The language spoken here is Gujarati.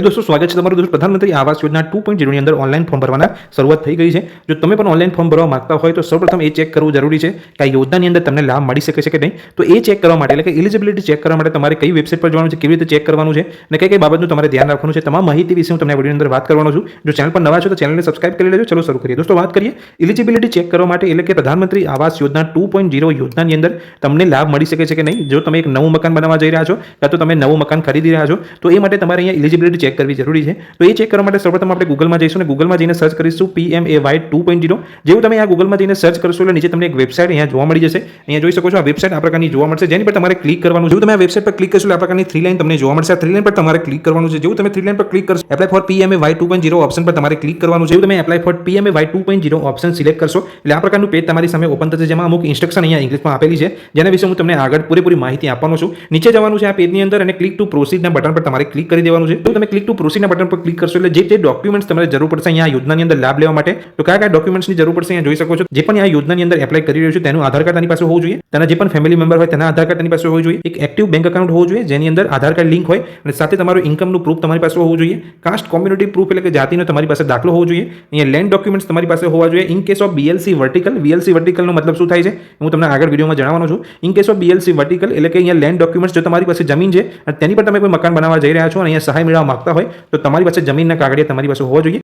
दोस्तों स्वागत है તમારું दोस्तों प्रधानमंत्री आवास योजना 2.0 ની અંદર ઓનલાઈન ફોર્મ ભરવાના શરૂઆત થઈ ગઈ છે। જો તમે પણ ઓનલાઈન ફોર્મ ભરવા માંગતા હોય તો સૌપ્રથમ એ ચેક કરવું જરૂરી છે કે આ યોજનાની અંદર તમને લાભ મળી શકે છે કે નહીં। તો એ ચેક કરવા માટે એટલે કે એલિજિબિલિટી ચેક કરવા માટે તમારે કઈ વેબસાઇટ પર જવાનું છે, કેવી રીતે ચેક કરવાનું છે અને કઈ કઈ બાબતનું તમારે ધ્યાન રાખવાનું છે, તમામ માહિતી વિશે હું તમને આ વિડિયોની અંદર વાત કરવાનો છું। જો ચેનલ પર નવા છો તો ચેનલને સબસ્ક્રાઇબ કરી લેજો। ચલો શરૂ કરીએ। दोस्तों વાત કરીએ એલિજિબિલિટી ચેક કરવા માટે એટલે કે પ્રધાનમંત્રી આવાસ યોજના 2.0 યોજનાની અંદર તમને લાભ મળી શકે છે કે નહીં। જો તમે એક નવું મકાન બનાવવા જઈ રહ્યા છો કાં તો તમે નવું મકાન ખરીદી રહ્યા છો તો એ માટે તમારે અહીંયા એલિજિબિલિટી ચેક કરવી જરૂરી છે। तो ये चेक કરવા માટે સૌપ્રથમ આપણે ગૂગલમાં જઈશું અને ગૂગલમાં જઈને સર્ચ કરીશું PMAY 2.0। જેવું તમે આ ગૂગલમાં જઈને સર્ચ કરશો એટલે નીચે તમને એક વેબસાઇટ અહીંયા જોવા મળી જશે। અહીંયા જોઈ શકો છો આ વેબસાઇટ આ પ્રકારની જોવા મળશે, જેની પર તમારે ક્લિક કરવાનું છે। જો તમે આ વેબસાઇટ પર ક્લિક કરશો એટલે આ પ્રકારની થ્રી લાઈન તમને જોવા મળશે। આ થ્રી લાઈન પર તમારે ક્લિક કરવાનું છે। જેવું તમે થ્રી લાઈન પર ક્લિક કરશો એપ્લાય ફોર PMAY 2.0 ઓપ્શન પર તમારે ક્લિક કરવાનું છે। જેવું તમે apply four PMAY 2.0 option select કરશો એટલે આ પ્રકારનું પેજ તમારી સામે ઓપન થશે, જેમાં અમુક ઇન્સ્ટ્રક્શન અહીંયા ઇંગ્લિશમાં આપેલી છે, જેના વિશે હું તમને આગળ પૂરેપૂરી માહિતી આપવાનો છું। નીચે જવાનું છે આ પેજની અંદર અને ક્લિક ટુ પ્રોસીડના બટન પર તમારે ક્લિક કરી દેવાનું છે। જો તમે ક્લિક ટુ પ્રોસીડના બટન પર ક્લિક કરશો એટલે જે ડોક્યુમેન્ટ્સ તમારે જરૂર પડશે અહીંયા યોજનાની અંદર લાભ લેવા માટે તો કયા કયા ડોક્યુમેન્ટ્સની જરૂર પડશે અહીંયા જોઈ શકો છો। જે પણ આ યોજનાની અંદર એપ્લાય કરી રહ્યો છે તેનું આધાર કાર્ડ તેની પાસે હોવું જોઈએ, તેના જે પણ ફેમિલી મેમ્બર હોય તેના આધાર કાર્ડ તેની પાસે હોવું જોઈએ, એક એક્ટિવ બેંક એકાઉન્ટ હોવું જોઈએ જેની અંદર આધાર કાર્ડ લિંક હોય અને સાથે તમારું ઇન્કમનું પ્રૂફ તમારી પાસે હોવું જોઈએ, કાસ્ટ કોમ્યુનિટી પ્રૂફ એટલે કે જાતિનો તમારી પાસે દાખલો હોવો જોઈએ, અહીંયા લેન્ડ ડોક્યુમેન્ટ્સ તમારી પાસે હોવા જોઈએ। In case of BLC vertical, BLC વર્ટિકલનો મતલબ શું થાય છે હું તમને આગળ વિડીયોમાં જણાવવાનો છું। In case of BLC vertical એટલે કે અહીંયા લેન્ડ ડોક્યુમેન્ટ્સ જો તમારી પાસે જમીન છે અને તેની પર તમે કોઈ મકાન બનાવવા જઈ રહ્યા છો અને અહીંયા સહાય મેળવવા માંગતા હોય તો તમારી પાસે જમીનના કાગળિયા તમારી પાસે હોવા જોઈએ।